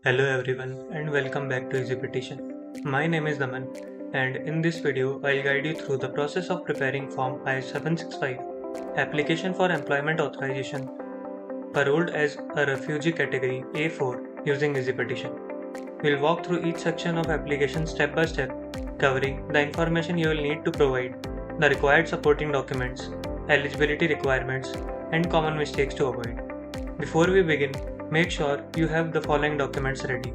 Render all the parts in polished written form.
Hello everyone and welcome back to eazyPetition. My name is Daman and in this video I'll guide you through the process of preparing Form I-765 Application for Employment Authorization Paroled as a Refugee Category A4 using eazyPetition. We'll walk through each section of application step by step, covering the information you will need to provide, the required supporting documents, eligibility requirements, and common mistakes to avoid. Before we begin, make sure you have the following documents ready: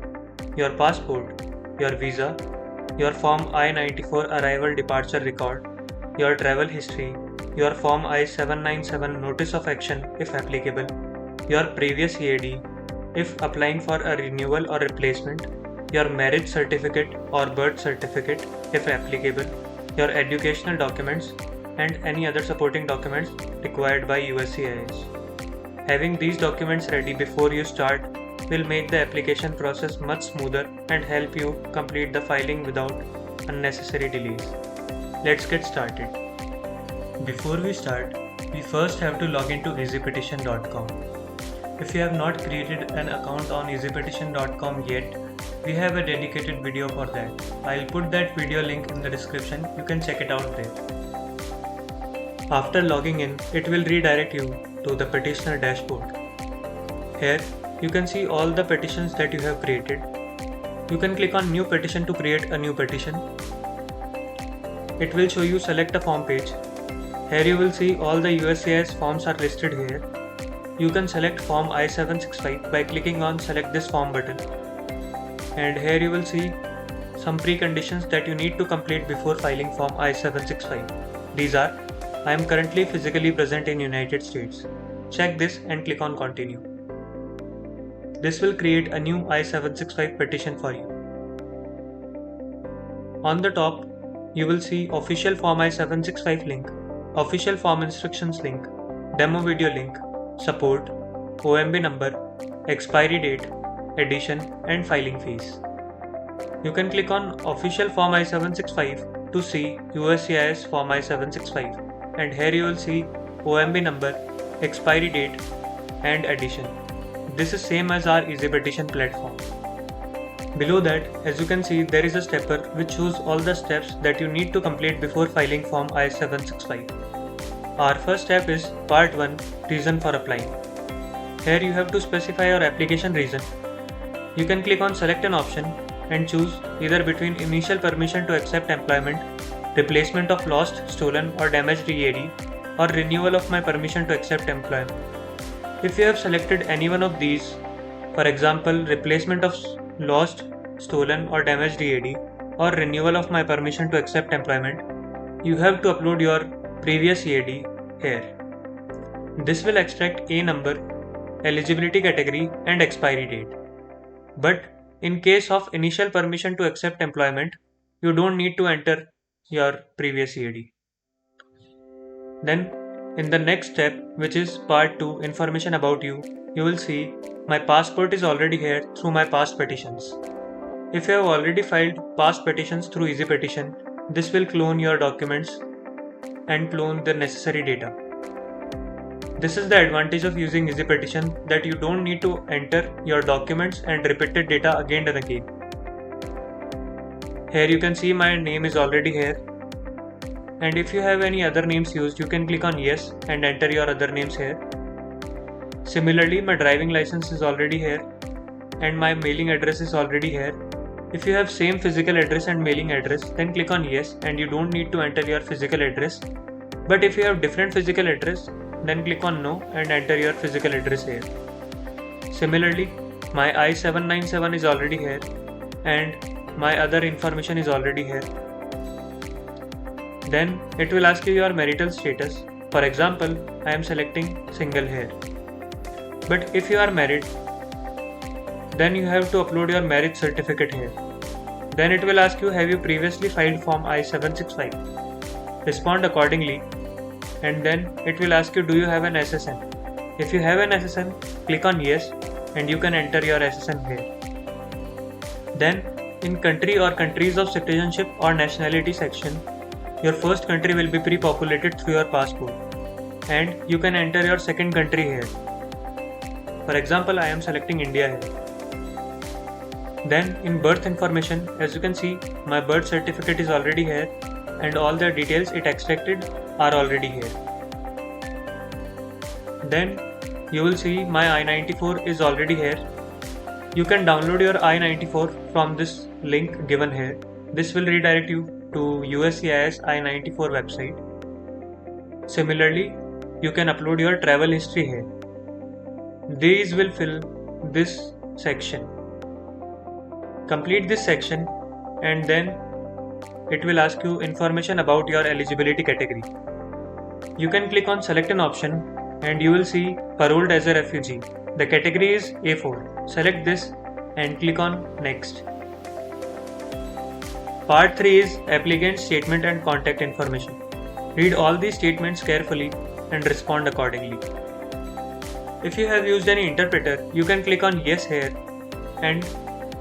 your passport, your visa, your Form I-94 arrival departure record, your travel history, your Form I-797 notice of action if applicable, your previous EAD if applying for a renewal or replacement, your marriage certificate or birth certificate if applicable, your educational documents, and any other supporting documents required by USCIS. Having these documents ready before you start will make the application process much smoother and help you complete the filing without unnecessary delays. Let's get started. Before we start, we first have to log into eazypetition.com. If you have not created an account on eazypetition.com yet, we have a dedicated video for that. I'll put that video link in the description, you can check it out there. After logging in, it will redirect you to the petitioner dashboard. Here, you can see all the petitions that you have created. You can click on New Petition to create a new petition. It will show you Select a Form page. Here you will see all the USCIS forms are listed here. You can select Form I-765 by clicking on Select this form button. And here you will see some preconditions that you need to complete before filing Form I-765. These are: I am currently physically present in United States. Check this and click on Continue. This will create a new I-765 petition for you. On the top, you will see Official Form I-765 link, Official Form Instructions link, Demo Video link, Support, OMB number, Expiry date, Edition, and Filing fees. You can click on Official Form I-765 to see USCIS Form I-765. And here you will see OMB number, expiry date, and edition. This is same as our eazyPetition platform. Below that, as you can see, there is a stepper which shows all the steps that you need to complete before filing Form I-765. Our first step is Part 1, Reason for Applying. Here you have to specify your application reason. You can click on Select an option and choose either between Initial Permission to Accept Employment, Replacement of Lost, Stolen, or Damaged EAD, or Renewal of my Permission to Accept Employment. If you have selected any one of these, for example, Replacement of Lost, Stolen, or Damaged EAD, or Renewal of my Permission to Accept Employment, you have to upload your previous EAD here. This will extract a number, eligibility category, and expiry date. But in case of Initial Permission to Accept Employment, you don't need to enter your previous EAD. Then in the next step, which is Part 2, Information about you, you will see my passport is already here through my past petitions. If you have already filed past petitions through eazyPetition, this will clone your documents and clone the necessary data. This is the advantage of using eazyPetition, that you don't need to enter your documents and repeated data again and again. Here you can see my name is already here, and if you have any other names used, you can click on Yes and enter your other names here. Similarly, my driving license is already here and my mailing address is already here. If you have same physical address and mailing address, then click on Yes and you don't need to enter your physical address. But if you have different physical address, then click on No and enter your physical address here. Similarly, my I-797 is already here and my other information is already here. Then it will ask you your marital status. For example, I am selecting single here. But if you are married, then you have to upload your marriage certificate here. Then it will ask you, have you previously filed Form I-765? Respond accordingly, and then it will ask you, do you have an SSN? If you have an SSN, click on Yes and you can enter your SSN here. Then in country or countries of citizenship or nationality section, your first country will be pre-populated through your passport and you can enter your second country here. For example, I am selecting India here. Then in birth information, as you can see, my birth certificate is already here and all the details it extracted are already here. Then you will see my I-94 is already here. You can download your I-94 from this link given here. This will redirect you to USCIS I-94 website. Similarly, you can upload your travel history here. These will fill this section. Complete this section and then it will ask you information about your eligibility category. You can click on select an option and you will see paroled as a refugee. The category is A4. Select this and click on next. Part 3 is applicant statement and contact information. Read all these statements carefully and respond accordingly. If you have used any interpreter, you can click on yes here and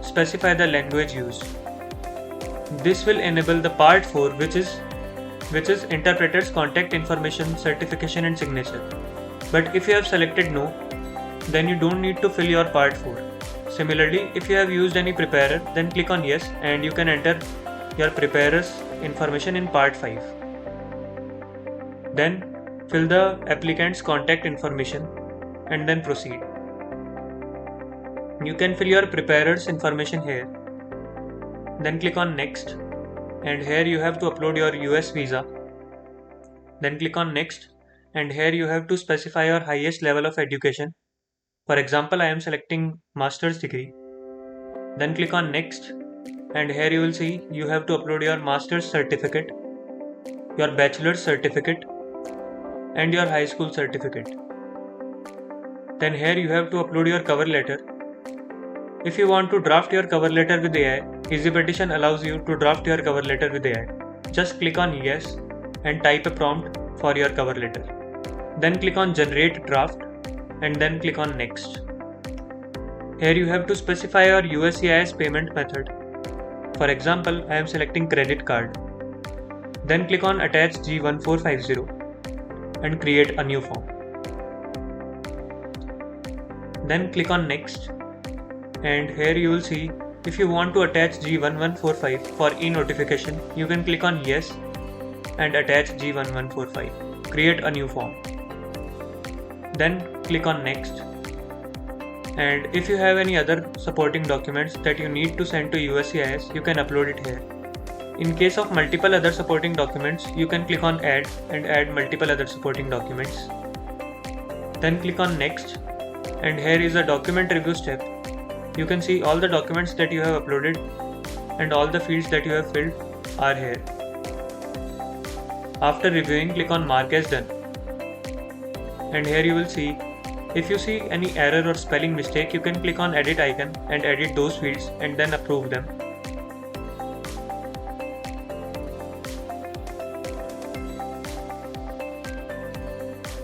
specify the language used. This will enable the part 4 which is interpreter's contact information, certification and signature. But if you have selected no, then you don't need to fill your part 4. Similarly, if you have used any preparer, then click on yes and you can enter your preparer's information in part 5. Then fill the applicant's contact information and then proceed. You can fill your preparer's information here. Then click on next and here you have to upload your US visa. Then click on next and here you have to specify your highest level of education. For example, I am selecting master's degree. Then click on next and here you will see you have to upload your master's certificate, your bachelor's certificate and your high school certificate. Then here you have to upload your cover letter. If you want to draft your cover letter with AI, eazyPetition allows you to draft your cover letter with AI. Just click on yes and type a prompt for your cover letter. Then click on generate draft and then click on next. Here you have to specify your USCIS payment method. For example, I am selecting credit card. Then click on attach G1450 and create a new form. Then click on next and here you will see if you want to attach G1145 for e-notification, you can click on yes and attach G1145. Create a new form. Then click on next. And if you have any other supporting documents that you need to send to USCIS, you can upload it here. In case of multiple other supporting documents, you can click on add and add multiple other supporting documents. Then click on next and here is a document review step. You can see all the documents that you have uploaded and all the fields that you have filled are here. After reviewing, click on mark as done. And here you will see if you see any error or spelling mistake, you can click on edit icon and edit those fields and then approve them.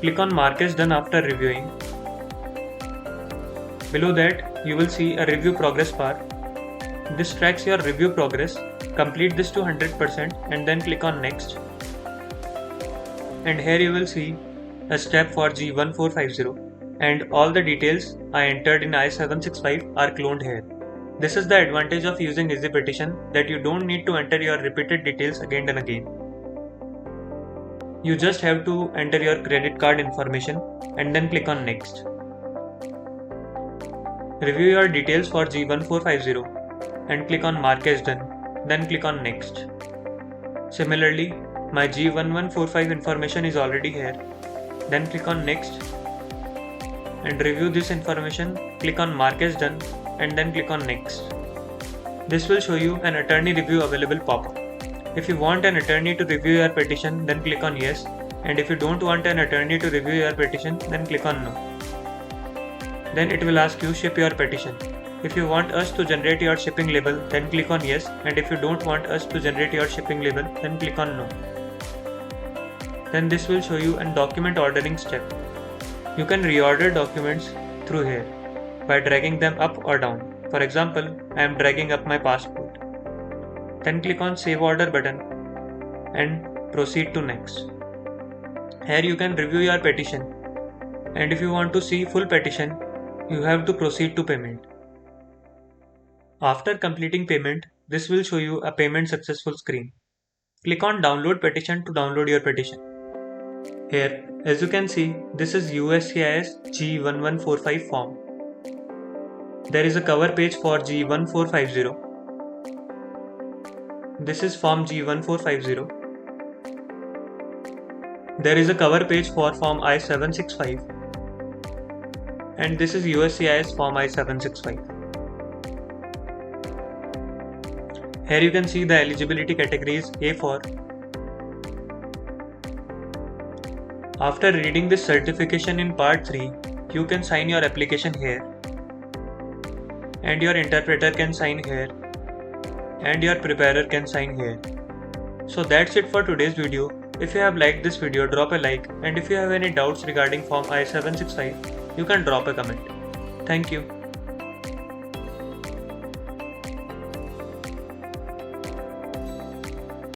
Click on mark as done after reviewing. Below that, you will see a review progress bar. This tracks your review progress. Complete this to 100% and then click on next. And here you will see a step for G1450 and all the details I entered in I-765 are cloned here. This is the advantage of using eazyPetition, that you don't need to enter your repeated details again and again. You just have to enter your credit card information and then click on next. Review your details for G1450 and click on mark as done, then click on next. Similarly, my G1145 information is already here. Then click on next and review this information, click on mark as done and then click on next. This will show you an attorney review available pop-up. If you want an attorney to review your petition, then click on yes, and if you don't want an attorney to review your petition, then click on no. Then it will ask you ship your petition. If you want us to generate your shipping label, then click on yes, and if you don't want us to generate your shipping label, then click on no. Then this will show you a document ordering step. You can reorder documents through here by dragging them up or down. For example, I am dragging up my passport. Then click on Save Order button and proceed to next. Here you can review your petition, and if you want to see full petition, you have to proceed to payment. After completing payment, this will show you a payment successful screen. Click on Download Petition to download your petition. Here, as you can see, this is USCIS G1145 form. There is a cover page for G1450. This is form G1450. There is a cover page for form I-765. And this is USCIS form I-765. Here you can see the eligibility categories A4. After reading this certification in part 3, you can sign your application here. And your interpreter can sign here. And your preparer can sign here. So that's it for today's video. If you have liked this video, drop a like, and if you have any doubts regarding form I-765, you can drop a comment. Thank you.